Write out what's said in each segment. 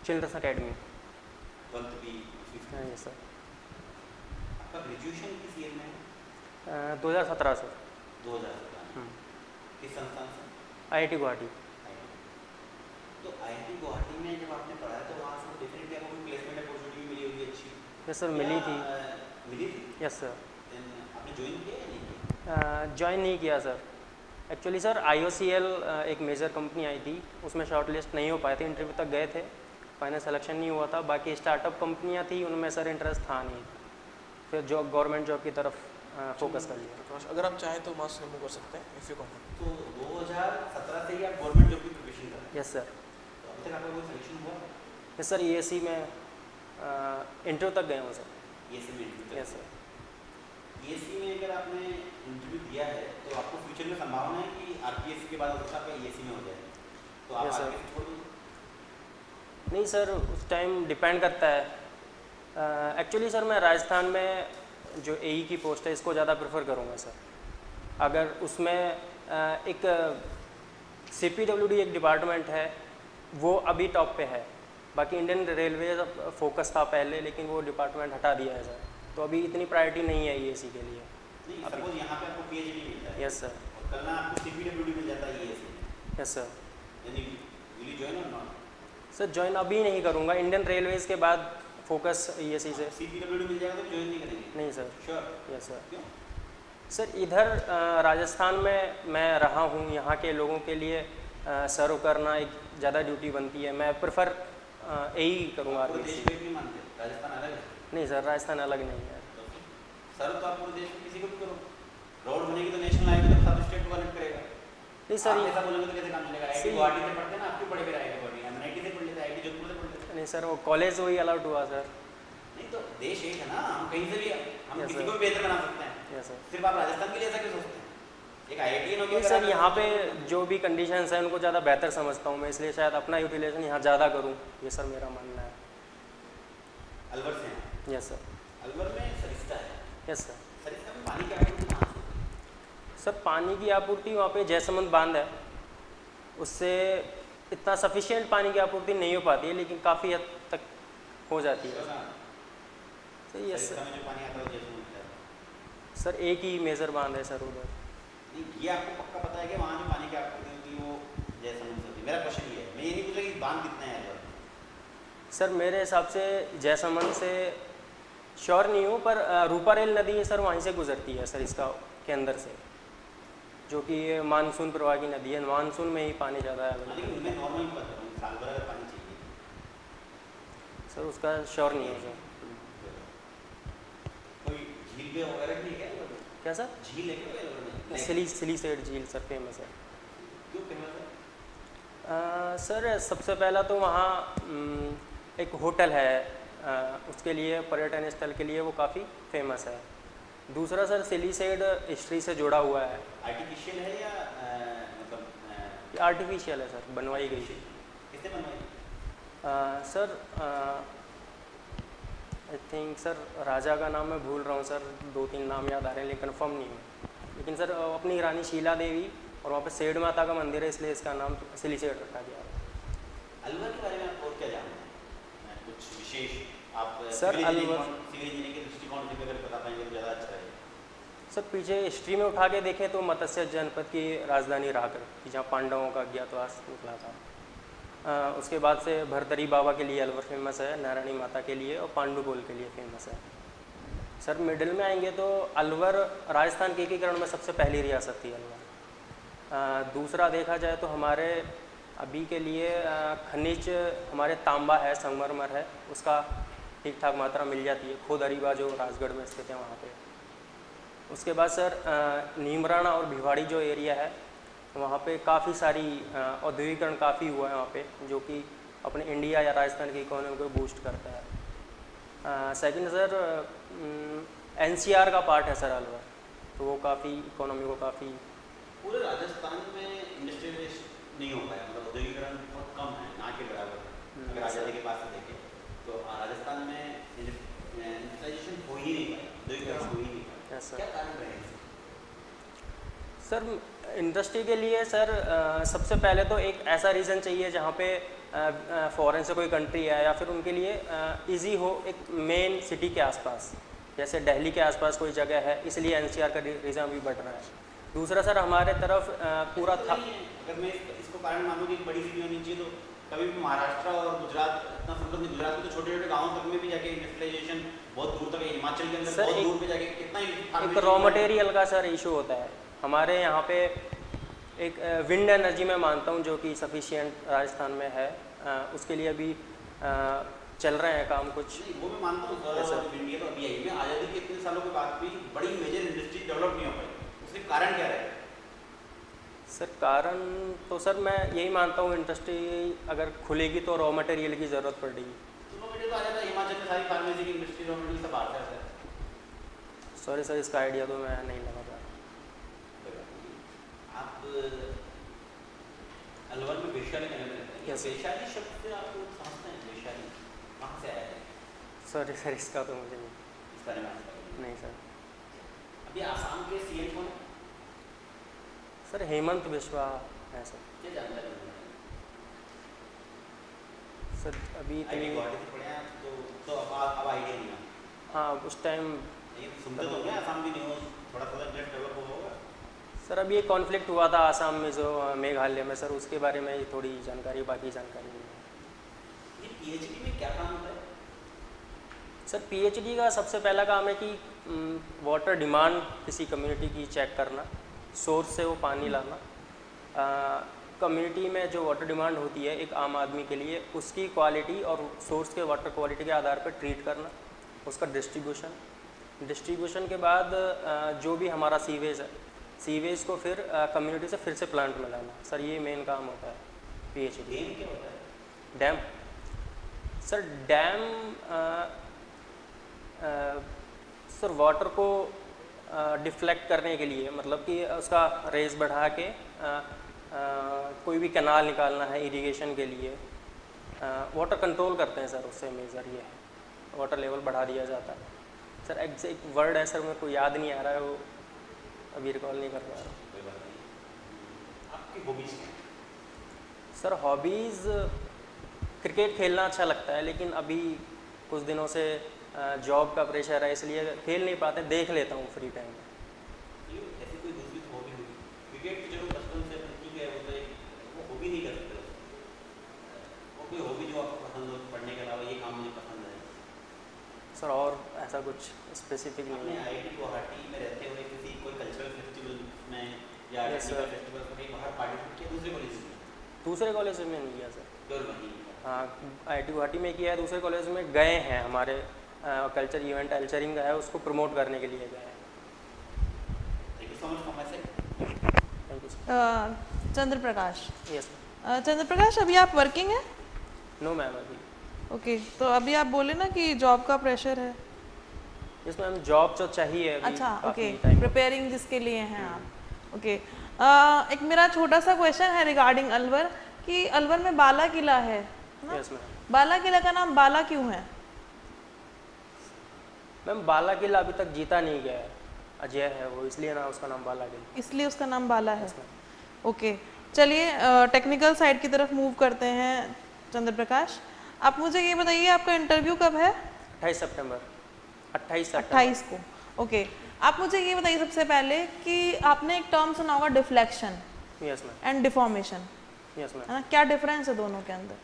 Children's academy. 12th भी उसी हाँ स्कूल यस से। सर। आपका ग्रेजुएशन किस ईयर में है? 2017 सर। 2017 में। किस संस्थान से? IIT गुवाहाटी। तो IIT गुवाहाटी में जब आपने पढ़ा तो वहाँ से डेफिनेटली आपको प्लेसमेंट अपॉर्चुनिटी मिली होगी अच्छी। यस सर, मिली थी। मिली थी? Yes sir. देन आपने ज्वाइन किया या नहीं किया? ज्वाइन नहीं किया सर। एक्चुअली सर IOCL एक मेजर कंपनी आई थी, उसमें शॉर्ट लिस्ट नहीं हो पाए थे, इंटरव्यू तक गए थे, फाइनल सिलेक्शन नहीं हुआ था। बाकी स्टार्टअप कंपनियां थी, उनमें सर इंटरेस्ट था नहीं, फिर जॉब गवर्नमेंट जॉब की तरफ फोकस कर लिया। प्रकाश, अगर आप चाहें तो मास रिमूव कर सकते हैं इफ़ यू कॉन्फर्ट। तो 2017 से ही आप गवर्नमेंट जॉब की प्रिपरेशन कर रहे हैं? Yes sir. तो अभी तक आपका कोई सिलेक्शन हुआ? यस सर, ESC में इंटरव्यू तक गए हूँ सर। ESC में इंटरव्यू? Yes sir. ESC में अगर आपने इंटरव्यू दिया है तो आपको फ्यूचर में संभावना है कि RPSC के बाद हो सकता है आपका ESC में हो जाए, तो आप Yes, sir. RPSC छोड़ देंगे? नहीं सर, उस टाइम डिपेंड करता है। एक्चुअली सर मैं राजस्थान में जो AE की पोस्ट है इसको ज़्यादा प्रेफर करूँगा सर। अगर उसमें एक CPWD एक डिपार्टमेंट है, वो अभी टॉप पे है। बाकी इंडियन रेलवे फोकस था पहले, लेकिन वो डिपार्टमेंट हटा दिया है सर, तो अभी इतनी प्रायोरिटी नहीं है ESC के लिए। नहीं, सपोज यहाँ पे आपको PhD मिलता है। Yes sir. और कल ना आपको CPWD मिल जाता है ESC में, यस सर। यानी विल यू जॉइन और नॉट? सर ज्वाइन अभी नहीं करूँगा, इंडियन रेलवेज़ के बाद फोकस ESC से। CPWD मिल जाएगा तो ज्वाइन नहीं करेंगे? नहीं सर। श्योर? Yes sir. क्यों? सर इधर राजस्थान में मैं रहा हूँ, यहाँ के लोगों के लिए सर्व करना एक ज़्यादा ड्यूटी बनती है। मैं प्रेफर यही करूँगा पूरे देश RPSC। को एक नहीं मानते? राजस्थान अलग है? नहीं सर, राजस्थान अलग नहीं है। सर तो आप पूरे देश में किसी को भी करो, रोड बनेगी तो नेशनल हाईवे तो सब स्टेट को कनेक्ट करेगा। नहीं सर, आप ऐसा बोलेंगे तो कैसे काम चलेगा? IIT गुवाहाटी से पढ़ते हैं ना, आप क्यों पढ़े फिर IIT गुवाहाटी? MIT से पढ़ लेते, IIT जोधपुर से पढ़ लेते। नहीं सर, वो कॉलेज वही अलाउड हुआ सर। नहीं तो देश एक है ना, हम कहीं से भी हम Yes, किसी sir. को भी बेहतर बना सकते हैं। Yes sir. सिर्फ आप राजस्थान के लिए ऐसा क्यों सोचते हैं? एक IIT हो नहीं गया सर, यहाँ पे जो भी कंडीशंस हैं उनको ज़्यादा बेहतर समझता हूँ मैं, इसलिए शायद अपना यूटिलाइजेशन यहाँ ज़्यादा करूँ, ये सर मेरा मानना है। अलवर से हैं? Yes sir. अलवर में सरिस्ता है। Yes sir. सरिस्ता में पानी की आपूर्ति कहाँ से होती है? सर पानी की आपूर्ति वहाँ पे जयसमंद बांध है, उससे इतना सफिशिएंट पानी की आपूर्ति नहीं हो पाती है, लेकिन काफ़ी हद तक हो जाती है। सर यस सरिस्ता सर। में जो पानी आता है वो जयसमंद से आता है। सर एक ही मेजर बांध है सर उधर। नहीं, ये आपको पक्का पता है कि वहाँ जो पानी की आपूर्ति होती है वो जयसमंद से होती है? मेरा क्वेश्चन ये है, मैं ये नहीं पूछा कि बांध कितना है अलवर में। सर मेरे हिसाब से जयसमंद से श्योर नहीं हूँ, पर रूपारेल नदी है सर, वहीं से गुजरती है सर इसका के अंदर से, जो कि ये मानसून प्रवाह की नदी है, मानसून में ही पानी ज़्यादा है। लेकिन मैं नॉर्मल बात कर रहा हूँ, साल भर अगर पानी चाहिए सर उसका श्योर नहीं है सर। कोई झील भी वगैरह नहीं है क्या? क्या सर? झील है क्या अलवर में? सिलीसेड झील सर फेमस है। क्यों फेमस है? सर सबसे पहला तो वहाँ एक होटल है, उसके लिए पर्यटन स्थल के लिए वो काफ़ी फेमस है। दूसरा सर सिलीसेड हिस्ट्री से जुड़ा हुआ है। आर्टिफिशियल है या मतलब आर्टिफिशियल है सर, बनवाई गई थी। किसने बनवाई? सर आई थिंक सर राजा का नाम मैं भूल रहा हूँ सर, 2-3 नाम याद आ रहे हैं लेकिन कंफर्म नहीं हूँ। लेकिन सर अपनी रानी शीला देवी और वहाँ पे सेठ माता का मंदिर है, इसलिए इसका नाम सिलीसेड रखा गया है। अलवर के बारे में आप और क्या जानते हैं? कुछ विशेष आप सर सिविल अलवर इंजीनियरिंग के दृष्टिकोण से अगर बता पाएंगे तो ज़्यादा अच्छा है। सर पीछे हिस्ट्री में उठा के देखें तो मत्स्य जनपद की राजधानी रहा करती, जहाँ पांडवों का अज्ञातवास निकला था। उसके बाद से भरतरी बाबा के लिए अलवर फेमस है, नारायणी माता के लिए और पांडुपोल के लिए फेमस है। सर मिडिल में आएंगे तो अलवर राजस्थान के एकीकरण में सबसे पहली रियासत थी अलवर। दूसरा देखा जाए तो हमारे अभी के लिए खनिज हमारे तांबा है, संगमरमर है, उसका ठीक ठाक मात्रा मिल जाती है। खोदरीबा जो राजगढ़ में स्थित है वहाँ पे। उसके बाद सर नीमराणा और भिवाड़ी जो एरिया है वहाँ पे काफ़ी सारी औद्योगिकरण काफ़ी हुआ है वहाँ पे, जो कि अपने इंडिया या राजस्थान की इकोनॉमी को बूस्ट करता है। सेकंड सर NCR का पार्ट है सर अलवर, तो वो काफ़ी इकोनॉमी को काफ़ी। पूरे राजस्थान में इंडस्ट्रियलाइजेशन नहीं हो पाया, मतलब औद्योगिकरण बहुत कम है, ना के बराबर। अगर आज़ादी के बाद से देखें तो राजस्थान में इंडस्ट्रियलाइजेशन हो ही नहीं पाया, औद्योगिकरण हो ही नहीं पाया। क्या कारण रहे? सर इंडस्ट्री के लिए सर सबसे पहले तो एक ऐसा रीज़न चाहिए जहाँ पे फॉरेन से कोई कंट्री है या फिर उनके लिए इजी हो एक मेन सिटी के आसपास, जैसे दिल्ली के आसपास कोई जगह है, इसलिए एनसीआर का रीज़न भी बढ़ रहा है। दूसरा सर हमारे तरफ पूरा था, अगर मैं इसको कारण मानूँ कि एक बड़ी सिटी होनी चाहिए, तो कभी भी महाराष्ट्र और गुजरात इतना संपर्क नहीं, गुजरात में तो छोटे छोटे गाँव तक में भी जाके इंडस्ट्रियलाइजेशन बहुत दूर तक है, हिमाचल के अंदर सर बहुत दूर पे जाके कितना एक रॉ मटेरियल का सर इशू होता है हमारे यहाँ पे। एक विंड एनर्जी मैं मानता हूँ जो कि सफिशिएंट राजस्थान में है, उसके लिए अभी चल रहे हैं काम कुछ। वो मैं मानता हूँ सर, इंडिया तो अभी आई है, आज़ादी के इतने सालों के बाद भी बड़ी मेजर इंडस्ट्री डेवलप नहीं हो पाई, उसके कारण क्या रहेगा? सर कारण तो सर मैं यही मानता हूँ, इंडस्ट्री अगर खुलेगी तो रॉ मटेरियल की ज़रूरत पड़ेगी। तो मटेरियल तो आ जाता है, हिमाचल में सारी फार्मेसी की इंडस्ट्री रॉ मटेरियल सब आता है। सॉरी सर इसका आइडिया तो मैं नहीं लगा पा रहा। आप अलवर में वैशाली कहने में रहते हैं, Yes. वैशाली शब्द से आप समझते हैं वैशाली कहाँ से आया है? सर इसका तो मुझे नहीं, इस बारे में आपको पता नहीं सर। अभी आसाम के सीएम कौन है? सर हेमंत बिस्वा है सर। क्या जानकारी है? सर अभी आईटी इतनी, गुवाहाटी से पढ़े हैं आप, तो अब आइडिया नहीं है। हाँ उस टाइम ये सुनते तो होंगे आसाम की न्यूज़, थोड़ा थोड़ा इंटरेस्ट डेवलप होगा। सर अभी एक कॉन्फ्लिक्ट हुआ था आसाम में जो मेघालय में, सर उसके बारे में थोड़ी जानकारी, बाकी जानकारी नहीं है। ये पीएचडी में क्या काम होता है? सर पीएचडी का सबसे पहला काम है कि वाटर डिमांड किसी कम्युनिटी की चेक करना, सोर्स से वो पानी लाना, कम्युनिटी में जो वाटर डिमांड होती है एक आम आदमी के लिए, उसकी क्वालिटी और सोर्स के वाटर क्वालिटी के आधार पर ट्रीट करना, उसका डिस्ट्रीब्यूशन के बाद जो भी हमारा सीवेज है, सीवेज को फिर कम्युनिटी से फिर से प्लांट में लाना। सर ये मेन काम होता है पीएचडी। डैम क्या होता है? Dam sir dam sir water को डिफ्लेक्ट करने के लिए, मतलब कि उसका रेस बढ़ा के कोई भी कैनाल निकालना है इरिगेशन के लिए, वाटर कंट्रोल करते हैं सर, उससे मेजर ये है वाटर लेवल बढ़ा दिया जाता है। सर एग्जैक्ट वर्ड है सर मेरे को याद नहीं आ रहा है, वो अभी रिकॉल नहीं कर पा रहा। कोई बात नहीं। आपकी हॉबीज क्या हैं? सर हॉबीज़ क्रिकेट खेलना अच्छा लगता है, लेकिन अभी कुछ दिनों से जॉब का प्रेशर है इसलिए खेल नहीं पाते, देख लेता हूँ फ्री टाइम में। ये ऐसी कोई दूसरी हॉबी होगी? क्रिकेट की जरूर बचपन से ठीक है, वो तो एक वो हॉबी नहीं कर सकते उसको। वो कोई हॉबी जो आपको पसंद हो, पढ़ने के अलावा ये काम मुझे पसंद है? सर और ऐसा कुछ स्पेसिफिक नहीं आपने है। आईआईटी गुवाहाटी में रहते हुए किसी कोई कल्चरल फेस्टिवल में या Yes, टेक्निकल sir. फेस्टिवल में कहीं बाहर पार्टिसिपेट किया दूसरे कॉलेज में? दूसरे कॉलेज में नहीं किया सर। केवल वहीं किया। हाँ IIT गुवाहाटी में किया है, दूसरे कॉलेज में गए हैं, हमारे कल्चर इवेंट एल्चरिंग का है, उसको प्रमोट करने के लिए गए हैं। Thank you so much for my सेड। Thank you sir. Chandra Prakash, yes Chandra Prakash अभी आप वर्किंग हैं? नो मैम अभी। ओके, तो अभी आप बोले ना कि जॉब का प्रेशर है। यस मैम जॉब तो चाहिए अभी, अच्छा, काफ़ी ओके, टाइम। प्रिपेयरिंग जिसके लिए हैं आप। ओके, एक मेरा छोटा सा क्वेश्चन है रिगार्डिंग अलवर, कि अलवर में बाला किला है ना? Yes ma'am. बाला किला का नाम बाला क्यों है? मैम बाला किला अभी तक जीता नहीं गया है, अजय है वो, इसलिए ना उसका नाम बाला किला। इसलिए उसका नाम बाला है। Yes ma'am. ओके, चलिए टेक्निकल साइड की तरफ मूव करते हैं। चंद्र प्रकाश, आप मुझे ये बताइए आपका इंटरव्यू कब है? 28 सितंबर। 28 को। ओके, आप मुझे ये बताइए सबसे पहले कि आपने एक टर्म सुना होगा deflection yes ma'am. And deformation, yes ma'am. है ना? क्या डिफरेंस है दोनों के अंदर?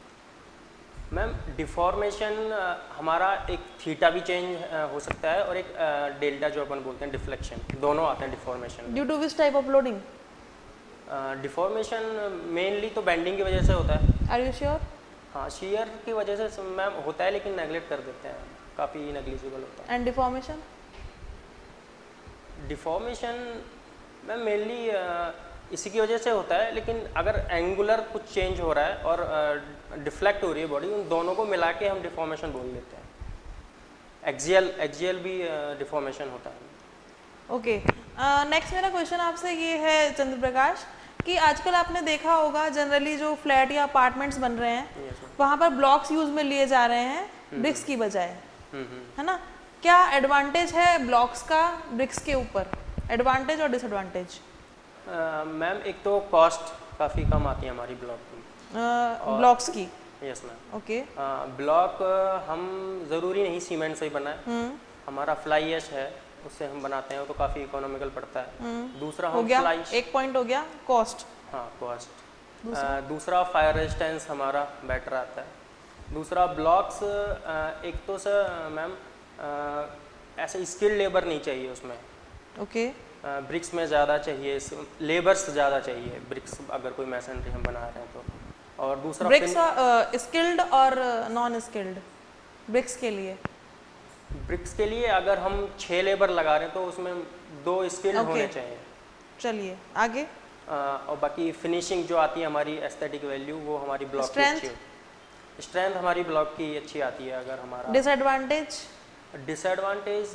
मैम डिफॉर्मेशन हमारा एक थीटा भी चेंज हो सकता है और एक डेल्टा जो अपन बोलते हैं डिफ्लेक्शन, दोनों आते हैं deformation. Due to which type of loading? Deformation mainly तो बेंडिंग की वजह से होता है। Are you sure? हाँ शियर की वजह से मैम होता है, लेकिन नेगलेक्ट कर देते हैं, काफ़ी नेग्लिजिबल होता है। And deformation? Deformation ma'am mainly इसी की वजह से होता है, लेकिन अगर एंगुलर कुछ चेंज हो रहा है और डिफ्लेक्ट हो रही है बॉडी, उन दोनों को मिला के हम डिफॉर्मेशन बोल देते हैं। एक्सियल भी डिफॉर्मेशन होता है। ओके, नेक्स्ट मेरा क्वेश्चन आपसे ये है चंद्र प्रकाश, कि आजकल आपने देखा होगा जनरली जो फ्लैट या अपार्टमेंट्स बन रहे हैं Yes, ma'am. वहाँ पर ब्लॉक्स यूज में लिए जा रहे हैं ब्रिक्स की बजाय, है ना? क्या एडवांटेज है ब्लॉक्स का ब्रिक्स के ऊपर? एडवांटेज और डिसएडवांटेज? मैम एक तो कॉस्ट काफ़ी कम आती है हमारी ब्लॉक की, ब्लॉक्स की। Yes ma'am. ओके। ब्लॉक हम ज़रूरी नहीं सीमेंट से ही बनाए, हमारा फ्लाई ऐश है उससे हम बनाते हैं, वो तो काफ़ी इकोनॉमिकल पड़ता है। दूसरा हो हम गया, फ्लाई, एक पॉइंट हो गया, कॉस्ट। हाँ कॉस्ट। दूसरा फायर रेजिस्टेंस हमारा बेटर आता है। दूसरा ब्लॉक्स, एक तो सर मैम ऐसे स्किल्ड लेबर नहीं चाहिए उसमें, ओके। ब्रिक्स में ज़्यादा चाहिए, लेबर्स ज़्यादा चाहिए ब्रिक्स अगर कोई मैसनरी हम बना रहे हैं तो। और दूसरा ब्रिक्स स्किल्ड और नॉन स्किल्ड ब्रिक्स के लिए। ब्रिक्स के लिए अगर हम 6 लेबर लगा रहे हैं तो उसमें 2 स्किल्ड Okay. होने चाहिए। चलिए आगे। और बाकी फिनिशिंग जो आती है हमारी एस्थेटिक वैल्यू वो हमारी ब्लॉक की Strength? अच्छी होती है। स्ट्रेंथ हमारी ब्लॉक की अच्छी आती है। अगर हमारा डिसएडवांटेज? डिसएडवांटेज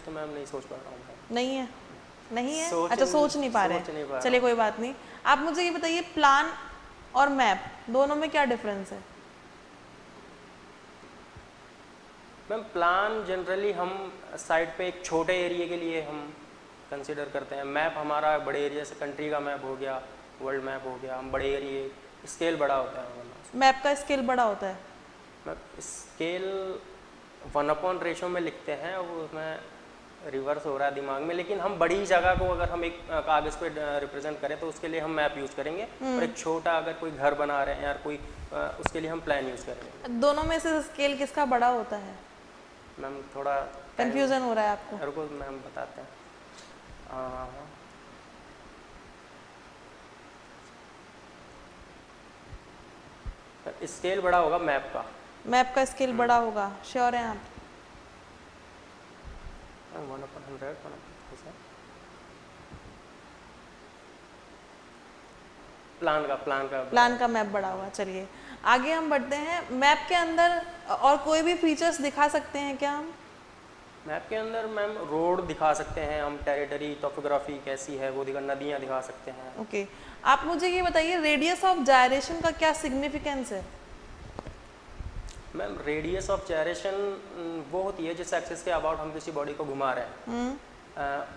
तो मैम नहीं सोच पा रहा हूँ। नहीं है, नहीं है। सोच अच्छा, नहीं- सोच नहीं पा सोच नहीं रहे, पा रहा। चलिए कोई बात नहीं। आप मुझे ये बताइए, प्लान और मैप दोनों में क्या डिफरेंस है? मैम प्लान जनरली हम साइट पे एक छोटे एरिया के लिए हम कंसिडर करते हैं। मैप हमारा बड़े एरिया से, कंट्री का मैप हो गया, वर्ल्ड मैप हो गया, हम बड़े एरिया, स्केल बड़ा होता है हमारा। मैप का स्केल बड़ा होता है। मैप स्केल 1/, रेशो में लिखते हैं, वो उसमें रिवर्स हो रहा है दिमाग में, लेकिन हम बड़ी जगह को अगर हम एक कागज़ पे रिप्रेजेंट करें तो उसके लिए हम मैप यूज़ करेंगे, और एक छोटा अगर कोई घर बना रहे हैं या कोई उसके लिए हम प्लान यूज़ करेंगे। दोनों में से स्केल किसका बड़ा होता है? मैम थोड़ा कंफ्यूजन हो रहा है आपको? रुको मैम बताते हैं। स्केल बड़ा होगा मैप का। मैप का स्केल बड़ा होगा, श्योर हैं आप? 1/100, 1/1000। प्लान का मैप बड़ा होगा। चलिए आगे हम बढ़ते हैं। मैप के अंदर और कोई भी फीचर्स दिखा सकते हैं क्या हम? मैप के अंदर मैम रोड दिखा सकते हैं हम, टेरिटरी, टोपोग्राफी कैसी है वो दिखा, नदियाँ दिखा सकते हैं। ओके। आप मुझे ये बताइए, रेडियस ऑफ जायरेशन का क्या सिग्निफिकेंस है? मैम रेडियस ऑफ जायरेशन वो होती है जिस एक्सिस के अबाउट हम किसी बॉडी को घुमा रहे हैं,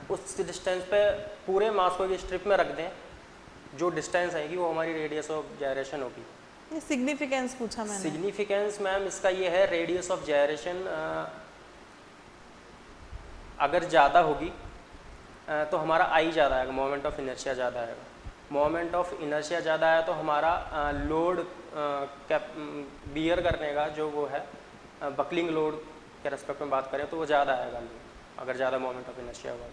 उस डिस्टेंस पे पूरे मास को स्ट्रिप में रख दें, जो डिस्टेंस आएगी वो हमारी रेडियस ऑफ जायरेशन होगी। सिग्निफिकेंस पूछा मैंने। सिग्निफिकेंस मैम इसका ये है, रेडियस ऑफ जायरेशन अगर ज़्यादा होगी तो हमारा आई ज़्यादा आएगा, मोमेंट ऑफ इनर्शिया ज़्यादा आएगा। मोमेंट ऑफ इनर्शिया ज़्यादा आया तो हमारा लोड बियर करने का जो वो है, बकलिंग लोड के रेस्पेक्ट में बात करें तो वो ज़्यादा आएगा लोड, अगर ज़्यादा मोमेंट ऑफ इनर्शिया होगा।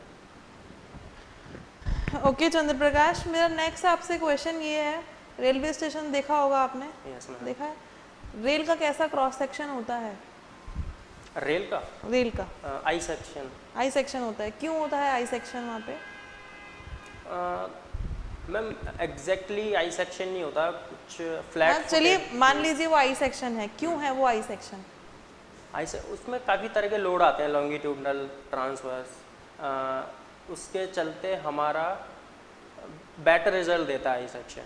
ओके चंद्र प्रकाश, मेरा नेक्स्ट आपसे क्वेश्चन ये है, रेलवे स्टेशन देखा होगा आपने? Yes ma'am. देखा है? रेल का कैसा क्रॉस सेक्शन होता है? रेल का आई सेक्शन। आई सेक्शन होता है। क्यों होता है आई सेक्शन वहाँ पे? मैम एग्जैक्टली आई सेक्शन नहीं होता, कुछ फ्लैट। चलिए मान लीजिए वो आई सेक्शन है, क्यों है वो आई सेक्शन? उसमें काफ़ी तरह के लोड आते हैं, लॉन्गिट्यूडनल, ट्रांसवर्स, उसके चलते हमारा बेटर रिजल्ट देता है आई सेक्शन।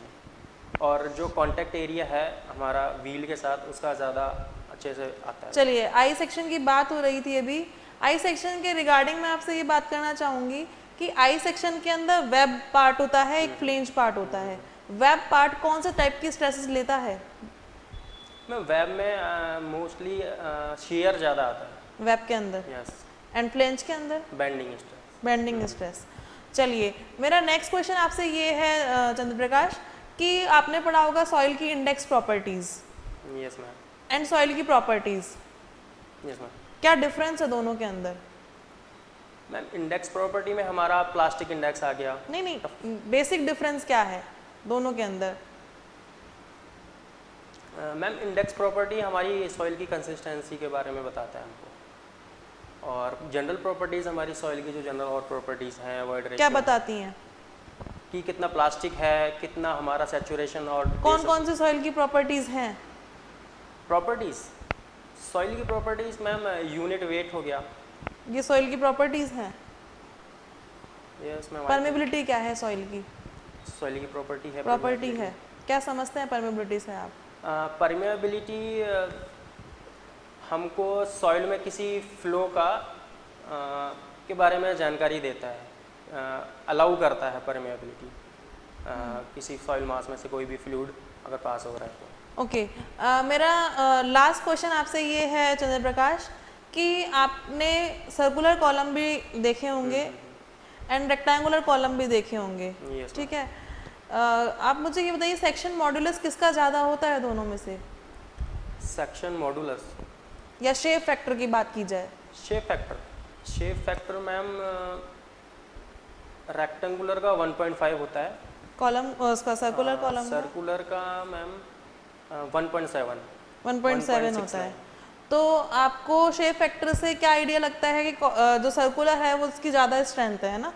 और जो कांटेक्ट एरिया है हमारा व्हील के साथ, उसका ज़्यादा अच्छे से आता है। चलिए आई सेक्शन की बात हो रही थी अभी, आई सेक्शन के रिगार्डिंग मैं आपसे ये बात करना चाहूँगी कि आई सेक्शन के अंदर वेब पार्ट होता है, एक फ्लेंज पार्ट होता है। वेब पार्ट कौन से टाइप की स्ट्रेसेस लेता है? मैं वेब में मोस्टली शेयर ज़्यादा आता है। वेब के अंदर? यस। एंड फ्लेंज के अंदर? Bending stress. Bending stress. चलिए मेरा नेक्स्ट क्वेश्चन आपसे ये है चंद्र प्रकाश, कि आपने पढ़ा होगा सॉइल की index properties yes ma'am. And soil की प्रॉपर्टीज, यस मैम। क्या डिफरेंस है दोनों के अंदर? मैम इंडेक्स प्रॉपर्टी में हमारा प्लास्टिक इंडेक्स आ गया। नहीं, बेसिक डिफरेंस क्या है दोनों के अंदर? मैम इंडेक्स प्रॉपर्टी हमारी सॉइल की कंसिस्टेंसी के बारे में बताता है हमको, और जनरल प्रॉपर्टीज़ हमारी सॉइल की जो जनरल और प्रॉपर्टीज़ हैं, वॉइड रेशियो, क्या बताती हैं? कि कितना प्लास्टिक है, कितना हमारा सैचुरेशन, और कौन कौन सी सॉइल की प्रॉपर्टीज हैं? प्रॉपर्टीज़ सॉइल की प्रॉपर्टीज़ मैम यूनिट वेट हो गया, ये सॉइल की प्रॉपर्टीज हैं। ये उसमें परमेबिलिटी क्या है सॉइल की? सॉइल की प्रॉपर्टी है। प्रॉपर्टी है। क्या समझते हैं परमेबिलिटी से आप? परमेबिलिटी हमको सॉइल में किसी फ्लो का के बारे में जानकारी देता है, अलाउ करता है परमेबिलिटी। किसी सॉइल मास में से कोई भी फ्लूइड अगर पास हो रहा है तो। ओके मेरा लास्ट क्वेश्चन आपसे ये है चंद्र प्रकाश कि आपने सर्कुलर कॉलम भी देखे होंगे एंड रेक्टेंगुलर कॉलम भी देखे होंगे, Yes, ठीक है। आप मुझे ये बताइए सेक्शन मॉड्यूलस किसका ज़्यादा होता है दोनों में से, सेक्शन मॉडुलस या शेप फैक्टर की बात की जाए? शेप फैक्टर मैम रेक्टेंगुलर का 1.5 होता है, कॉलम उसका सर्कुलर कॉलम सर्कुलर का मैम 1.7 1.7 होता है। तो आपको शेप फैक्टर से क्या आइडिया लगता है कि जो सर्कुलर है वो उसकी ज़्यादा स्ट्रेंथ है ना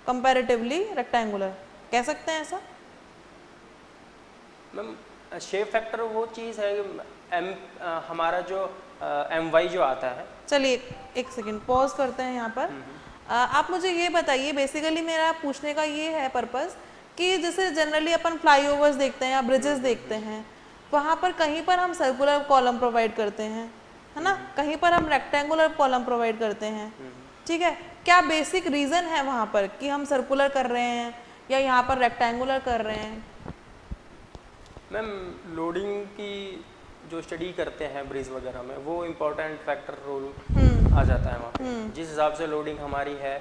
कंपैरेटिवली रेक्टेंगुलर, कह सकते हैं ऐसा? मैम शेप फैक्टर वो चीज़ है एम हमारा जो MY जो आता है। चलिए एक सेकंड पॉज करते हैं यहाँ पर। आप मुझे ये बताइए, बेसिकली मेरा पूछने का ये है पर्पस कि जैसे जनरली अपन फ्लाईओवर्स देखते हैं या ब्रिजेस देखते हैं, वहाँ पर कहीं पर हम सर्कुलर कॉलम प्रोवाइड करते हैं, है ना, कहीं पर हम रेक्टेंगुलर कॉलम प्रोवाइड करते हैं, ठीक है। क्या बेसिक रीज़न है वहाँ पर कि हम सर्कुलर कर रहे हैं या यहाँ पर रेक्टेंगुलर कर रहे हैं? मैम लोडिंग की जो स्टडी करते हैं ब्रिज वगैरह में वो इम्पोर्टेंट फैक्टर रोल आ जाता है वहाँ पे। जिस हिसाब से लोडिंग हमारी है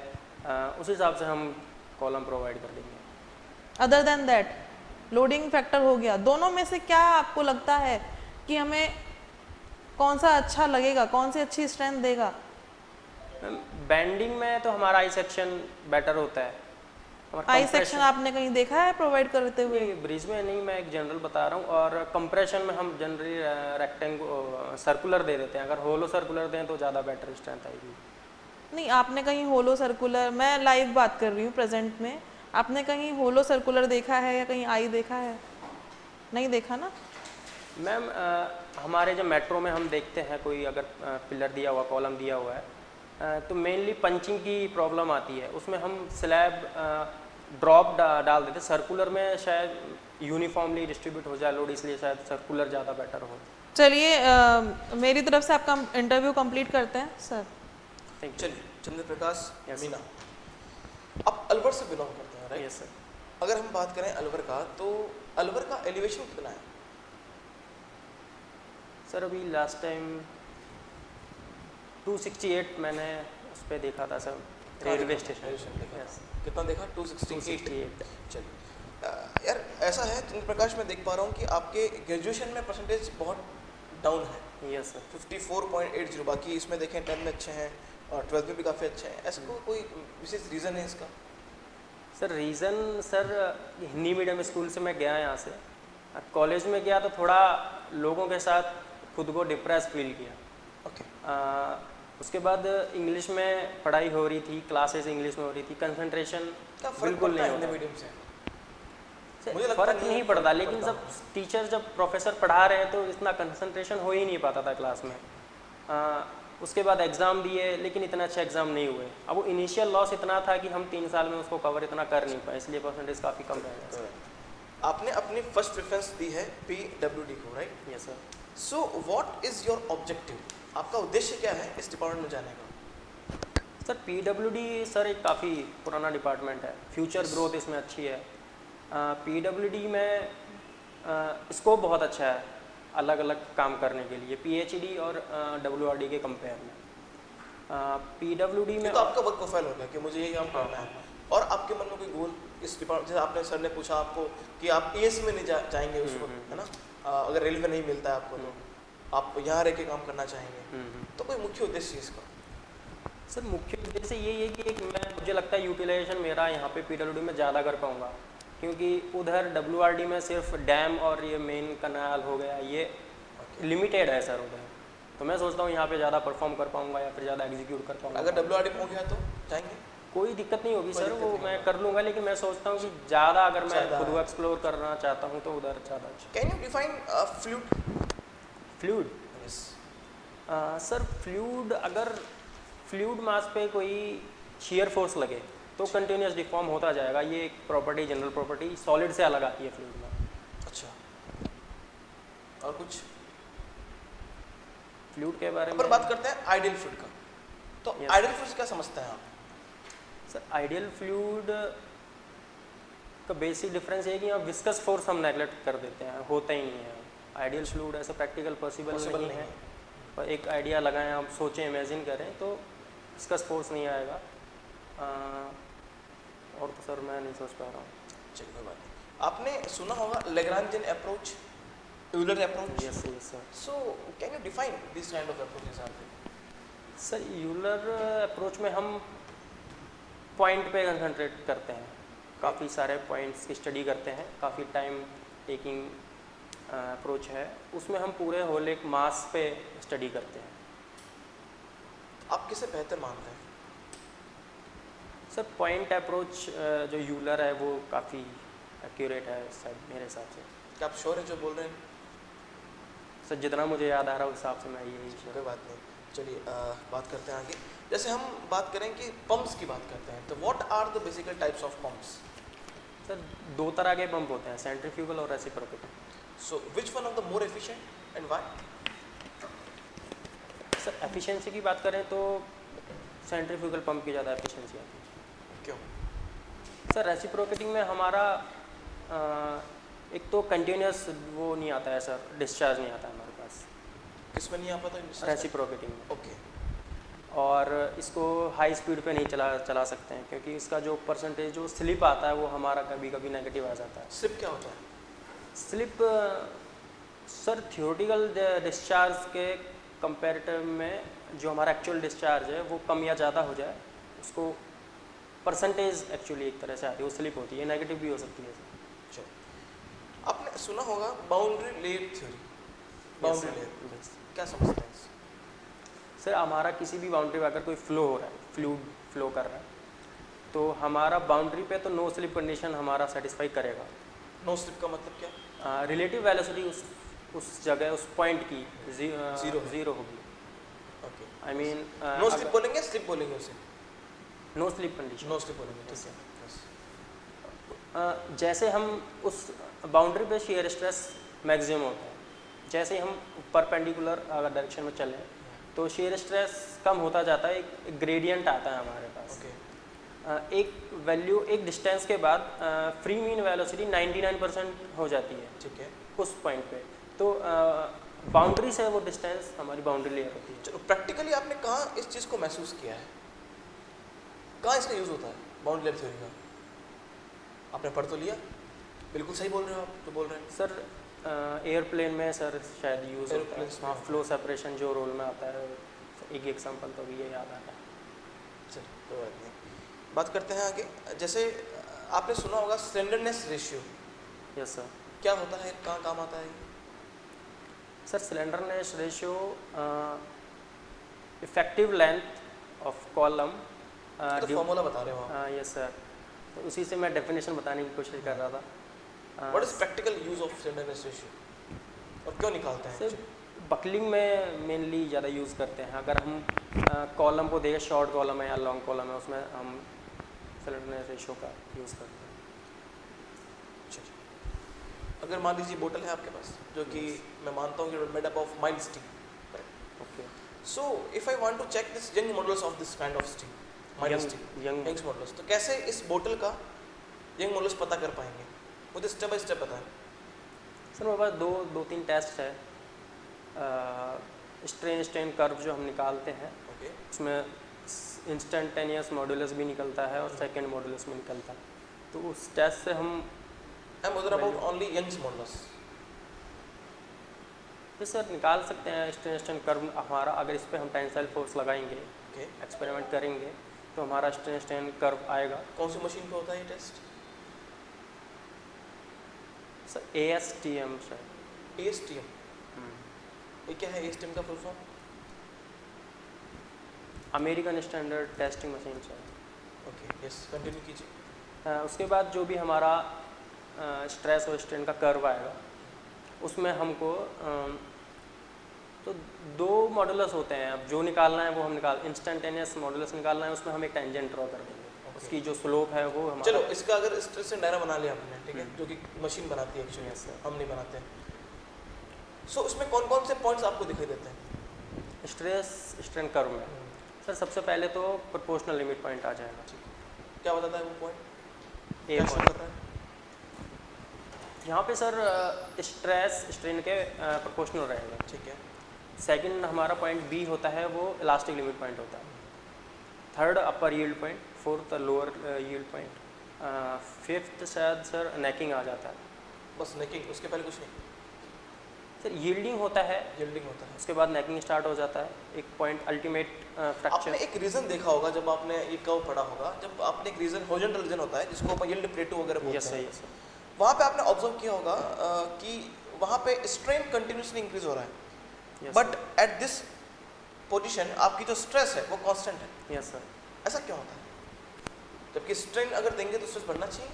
उस हिसाब से हम कॉलम प्रोवाइड कर देंगे। Other than that loading factor हो गया, दोनों में से क्या आपको लगता है कि हमें कौन सा अच्छा लगेगा, कौन सी अच्छी स्ट्रेंथ देगा? मैम बेंडिंग में तो हमारा आई सेक्शन बेटर होता है। आई सेक्शन आपने कहीं देखा है प्रोवाइड करते हुए? ब्रिज में नहीं, मैं एक जनरल बता रहा हूँ। और कंप्रेशन में हम जनरली सर्कुलर दे देते हैं, अगर होलो सर्कुलर दें तो ज़्यादा बेटर स्ट्रेंथ आएगी। नहीं, आपने कहीं होलो सर्कुलर, मैं लाइव बात कर रही हूँ प्रेजेंट में, आपने कहीं होलो सर्कुलर देखा है या कहीं आई देखा है? नहीं देखा ना मैम। हमारे जो मेट्रो में हम देखते हैं कोई अगर पिलर दिया हुआ, कॉलम दिया हुआ है तो मेनली पंचिंग की प्रॉब्लम आती है, उसमें हम स्लैब ड्रॉप डाल देते। सर्कुलर में शायद यूनिफॉर्मली डिस्ट्रीब्यूट हो जाए लोड, इसलिए शायद सर्कुलर ज़्यादा बेटर हो। चलिए मेरी तरफ से आपका इंटरव्यू कंप्लीट करते हैं सर। चलिए चंद्र प्रकाश मीना, आप अलवर से बिलोंग करते हैं, राइट? Yes sir. अगर हम बात करें अलवर का, तो अलवर का एलिवेशन कितना है? सर अभी लास्ट टाइम 268 मैंने उस पर देखा था सर, रेलवे स्टेशन। यस, कितना देखा? 268। 268। चलिए यार ऐसा है चंद्र प्रकाश, मैं देख पा रहा हूँ कि आपके ग्रेजुएशन में परसेंटेज बहुत डाउन है। Yes sir. 54.80, बाकी इसमें देखें 10 में अच्छे हैं और 12 में भी काफ़ी अच्छे हैं। ऐसा कोई विशेष रीज़न है इसका? Sir reason sir Hindi medium school से मैं गया यहाँ से, कॉलेज में गया तो थोड़ा लोगों के साथ खुद को डिप्रेस फील किया। ओके। उसके बाद इंग्लिश में पढ़ाई हो रही थी, क्लासेस इंग्लिश में हो रही थी, कंसंट्रेशन बिल्कुल नहीं होता। मीडियम से मुझे फर्क नहीं पड़ता, लेकिन जब टीचर जब प्रोफेसर पढ़ा रहे हैं तो इतना कंसंट्रेशन हो ही नहीं पाता था क्लास में। उसके बाद एग्ज़ाम दिए लेकिन इतना अच्छा एग्ज़ाम नहीं हुए। अब वो इनिशियल लॉस इतना था कि हम 3 साल में उसको कवर इतना कर नहीं पाए, इसलिए परसेंटेज काफ़ी कम रह गया। आपने अपनी फर्स्ट प्रेफरेंस दी है PWD को, right? Yes sir. So what is your objective? आपका उद्देश्य क्या है इस डिपार्टमेंट में जाने का? सर PWD सर एक काफ़ी पुराना डिपार्टमेंट है, फ्यूचर ग्रोथ इसमें अच्छी है। PWD में स्कोप बहुत अच्छा है अलग अलग काम करने के लिए PhD और WRD के कंपेयर में। PWD में तो आपका वर्क प्रोफाइल होगा कि मुझे ये काम करना है, और आपके मन में कोई गोल इस डिपार्टमेंट, जैसे आपने सर ने पूछा आपको कि आप ESC में नहीं जाएंगे उस वक्त, है ना, अगर रेलवे नहीं मिलता है आपको तो आप यहाँ रह के काम करना चाहेंगे, तो कोई मुख्य उद्देश्य इसका? सर मुख्य उद्देश्य यही है कि मुझे लगता है यूटिलाइजेशन मेरा यहाँ पे PWD में ज़्यादा कर पाऊँगा, क्योंकि उधर WRD में सिर्फ डैम और ये मेन कनाल हो गया, ये लिमिटेड है सर उधर। तो मैं सोचता हूँ यहाँ पे ज़्यादा परफॉर्म कर पाऊँगा या फिर ज़्यादा एग्जीक्यूट कर पाऊँगा। अगर WRD में हो गया तो जाएंगे? कोई दिक्कत नहीं होगी सर, वो मैं कर लूँगा, लेकिन मैं सोचता हूँ कि ज़्यादा अगर मैं खुद को एक्सप्लोर करना चाहता हूँ तो उधर ज़्यादा अच्छा। Can you define fluid? Yes sir, fluid अगर फ्लूइड मास पे कोई शियर फोर्स लगे तो कंटिन्यूस डिफॉर्म होता जाएगा। ये एक प्रॉपर्टी, जनरल प्रॉपर्टी सॉलिड से अलग आती है फ्लूइड में। अच्छा, और कुछ फ्लूइड के बारे में पर बात करते हैं आइडियल फ्लूइड का, तो आइडियल फ्लूइड क्या समझते हैं आप? सर आइडियल फ्लूइड का बेसिक डिफरेंस ये है कि यहाँ विस्कस फोर्स हम नेगलेक्ट कर देते हैं, होता ही नहीं है। आइडियल फ्लूइड ऐसा प्रैक्टिकल पॉसिबल नहीं है, पर एक आइडिया लगाएं, आप सोचें, इमेजिन करें तो विस्कस फोर्स नहीं आएगा। और तो सर मैं नहीं सोच पा रहा हूँ। चलिए कोई बात नहीं। आपने सुना होगा Lagrangian approach, Euler approach. Yes sir. So can you define this kind of approaches are there? Sir Euler approach में हम पॉइंट पे कंसंट्रेट करते हैं, काफ़ी सारे पॉइंट्स की स्टडी करते हैं, काफ़ी टाइम टेकिंग अप्रोच है। उसमें हम पूरे होल एक मास पे स्टडी करते हैं। आप किसे बेहतर मानते हैं? सर पॉइंट अप्रोच जो यूलर है वो काफ़ी एक्यूरेट है शायद मेरे हिसाब से। क्या आप श्योर है जो बोल रहे हैं? सर जितना मुझे याद आ रहा है उस हिसाब से मैं यही कोई बात नहीं, चलिए बात करते हैं आगे। जैसे हम बात करें कि पंप्स की बात करते हैं, तो what are the basical types of pumps? Sir दो तरह के पंप होते हैं, सेंट्रीफ्यूगल और reciprocating. So which one of the more efficient and why? Sir efficiency की बात करें तो सेंट्रीफ्यूगल पंप की ज़्यादा एफिशिएंसी आती है। क्यों? सर रेसिप्रोकेटिंग में हमारा एक तो कंटिन्यूस वो नहीं आता है सर, डिस्चार्ज नहीं आता है हमारे पास। किसमें नहीं आ पाता? रेसिप्रोकेटिंग में। ओके। और इसको हाई स्पीड पे नहीं चला सकते हैं क्योंकि इसका जो परसेंटेज जो स्लिप आता है वो हमारा कभी कभी नेगेटिव आ जाता है। स्लिप क्या होता है? स्लिप सर थियोरेटिकल डिस्चार्ज के कंपैरेटिव में जो हमारा एक्चुअल डिस्चार्ज है वो कम या ज़्यादा हो जाए, उसको परसेंटेज एक्चुअली एक तरह से आती है, वो स्लिप होती है, नेगेटिव भी हो सकती है। चलो, आपने सुना होगा boundary layer theory. Boundary layer क्या समझते हैं? सर हमारा किसी भी बाउंड्री पे अगर कोई फ्लो हो रहा है, फ्लूइड फ्लो कर रहा है, तो हमारा बाउंड्री पे तो नो स्लिप कंडीशन हमारा सेटिस्फाई करेगा। नो स्लिप का मतलब क्या? रिलेटिव वेलोसिटी उस जगह उस पॉइंट की जीरो होगी। Okay. I mean no slip बोलेंगे, स्लिप बोलेंगे उसे? No slip condition. No slip बोलेंगे, ठीक है। जैसे हम उस बाउंड्री पे शेयर स्ट्रेस मैक्सिमम होता है, जैसे ही हम परपेंडिकुलर अगर डायरेक्शन में चलें तो शेयर स्ट्रेस कम होता जाता है, एक ग्रेडियंट आता है हमारे पास। ओके। एक वैल्यू एक डिस्टेंस के बाद फ्री मीन वेलोसिटी 99% हो जाती है, ठीक है। उस पॉइंट पे। तो बाउंड्री से वो डिस्टेंस हमारी बाउंड्री लेयर होती है। चलो, प्रैक्टिकली आपने कहाँ इस चीज़ को महसूस किया है? कहाँ इसका यूज़ होता है बाउंड्री लेयर थ्योरी का? आपने पढ़ तो लिया, बिल्कुल सही बोल रहे हो आप जो बोल रहे हैं। सर एयरप्लेन में सर शायद यूज़ होता है, Airplanes में हाँ, फ्लो सेपरेशन जो रोल में आता है। एक एग्जांपल तो अभी ये याद आता है। चलो, कोई बात नहीं, बात करते हैं आगे। जैसे आपने सुना होगा स्लेंडरनेस रेशियो। Yes sir. क्या होता है, कहाँ काम आता है? Sir slenderness ratio effective length of column. तो फॉर्मूला बता रहे हो आप? यस सर, तो उसी से मैं डेफिनेशन बताने की कोशिश कर रहा था। What is practical use of slenderness ratio और क्यों निकालते हैं? सर बकलिंग में मेनली ज़्यादा यूज़ करते हैं। अगर हम कॉलम को देखें, शॉर्ट कॉलम है या लॉन्ग कॉलम है, उसमें हम स्लेंडरनेस रेशियो का यूज़ करते हैं। अगर मान लीजिए बोतल है आपके पास जो कि मैं मानता हूँ कि made up of mild steel, okay. So if I want to check this young models of this kind of steel, mild steel, young models, तो कैसे इस बोतल का यंग मॉडल्स पता कर पाएंगे? मुझे स्टेप बाय स्टेप बताएं। सर मेरे पास दो तीन टेस्ट है। स्ट्रेन कर्व जो हम निकालते हैं, ओके, उसमें इंस्टेंटेनियस मॉडुलस भी निकलता है और सेकंड मॉडुलस भी निकलता है। तो उस टेस्ट से हम I am about only young models. तो सर निकाल सकते हैं स्ट्रेन कर्व हमारा। अगर इस पर हम टेंसाइल फोर्स लगाएंगे, ओके, एक्सपेरिमेंट करेंगे, तो हमारा स्ट्रेन कर्व आएगा। कौन सी मशीन पे होता है ये test? Sir ASTM sir. ASTM, ये क्या है ASTM का full form? American standard testing machine sir. Okay, yes, continue कीजिए। उसके बाद जो भी हमारा स्ट्रेस और स्ट्रेन का कर्व आएगा, उसमें हमको तो दो मॉडुलस होते हैं। अब जो निकालना है वो हम इंस्टेंटेनियस मॉडुलस निकालना है, उसमें हम एक टेंजेंट ड्रॉ कर देंगे। उसकी जो स्लोप है वो हमारा। चलो, इसका अगर स्ट्रेस एंड डायरा बना लिया हमने, ठीक है, जो कि मशीन बनाती है एक्चुअली, Yes, sir. हम नहीं बनाते हैं। सो उसमें कौन कौन से पॉइंट्स आपको दिखाई देते हैं? स्ट्रेस स्ट्रेन कर्व में सर सबसे पहले तो प्रोपोर्शनल लिमिट पॉइंट आ जाएगा। क्या बताता है वो पॉइंट? ए क्या शो पॉइंट करता है? यहाँ पे सर स्ट्रेस स्ट्रेन के प्रोपोर्शनल रहेगा। ठीक है। सेकंड हमारा पॉइंट बी होता है वो इलास्टिक लिमिट पॉइंट होता है। Third upper yield point, fourth lower yield point, fifth शायद सर नेकिंग आ जाता है। बस नेकिंग, उसके पहले कुछ नहीं। सर यील्डिंग होता है, यील्डिंग होता है, उसके बाद नेकिंग स्टार्ट हो जाता है, एक पॉइंट अल्टीमेट आपने फ्रैक्चर। एक रीजन देखा होगा जब आपने ये कर्व पढ़ा होगा, जब आपने एक रीजन हॉरिजॉन्टल रीजन होता है जिसको अपन यील्ड प्लेटो वगैरह बोलते यस हैं, सर, यस सर, वहाँ पे आपने ऑब्जर्व किया होगा कि वहाँ पे स्ट्रेन कंटिन्यूसली इंक्रीज हो रहा है, yes but at this position आपकी जो स्ट्रेस है वो कांस्टेंट है। Sir, yes sir. ऐसा क्यों होता है? जबकि स्ट्रेन अगर देंगे तो स्ट्रेस बढ़ना चाहिए।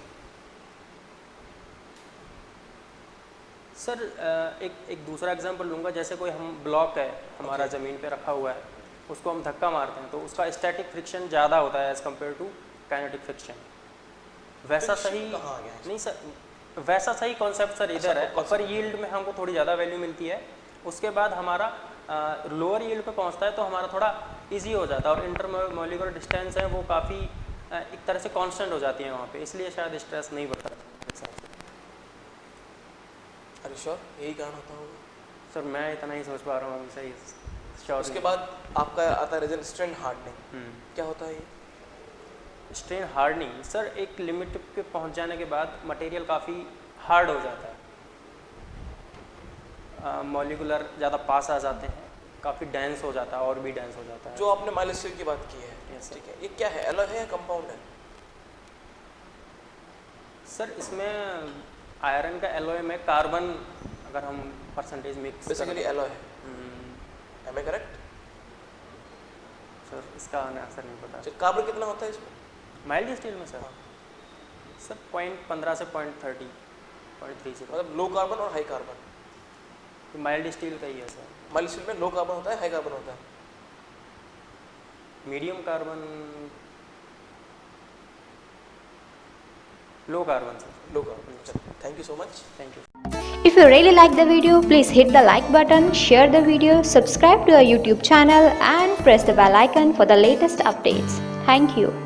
सर एक दूसरा एग्जांपल लूँगा, जैसे कोई हम ब्लॉक है हमारा Okay. ज़मीन पे रखा हुआ है, उसको हम धक्का मारते हैं तो उसका स्टैटिक फ्रिक्शन ज़्यादा होता है as compare to kinetic friction. वैसा Friction सही कहाँ आ गया है? नहीं सर, वैसा सही कॉन्सेप्ट सर इधर है। concept अपर यील्ड में हमको थोड़ी ज़्यादा वैल्यू मिलती है, उसके बाद हमारा लोअर यील्ड पे पहुंचता है तो हमारा थोड़ा इजी हो जाता है, और इंटरमोलिकुलर डिस्टेंस है वो काफ़ी एक तरह से कांस्टेंट हो जाती है वहाँ पे, इसलिए शायद स्ट्रेस नहीं बढ़ता। अरे श्योर यही कारण होता होगा। सर मैं इतना ही सोच पा रहा हूँ अभी, सही श्योर। उसके बाद आपका आता है रीजन स्ट्रेन हार्डनिंग। क्या होता है ये? स्ट्रेन हार्डनिंग सर एक लिमिट पे पहुंच जाने के बाद मटेरियल काफ़ी हार्ड हो जाता है, मॉलिकुलर ज़्यादा पास आ जाते हैं, काफ़ी डेंस हो जाता है और भी डेंस हो जाता है। जो आपने माइल्ड स्टील की बात की है, Yes, sir. ठीक है, ये क्या है, एलॉय है या कंपाउंड है? सर इसमें आयरन का एलॉय में कार्बन अगर हम परसेंटेज मिक्स बेसिकली एलॉय है, एम आई करेक्ट? सर इसका आंसर नहीं पता। कार्बन कितना होता है इसमें? माइल्ड स्टील में सर सर 0.15 से 0.30 0.30 मतलब लो कार्बन और हाई कार्बन? माइल्ड स्टील का ही है सर। माइल्ड स्टील में लो कार्बन होता है, हाई कार्बन होता है? Medium carbon, low carbon sir. Low carbon. Thank you so much. Thank you. If you really like the video, please hit the like button, share the video, subscribe to our YouTube channel and press the bell icon for the latest updates. Thank you.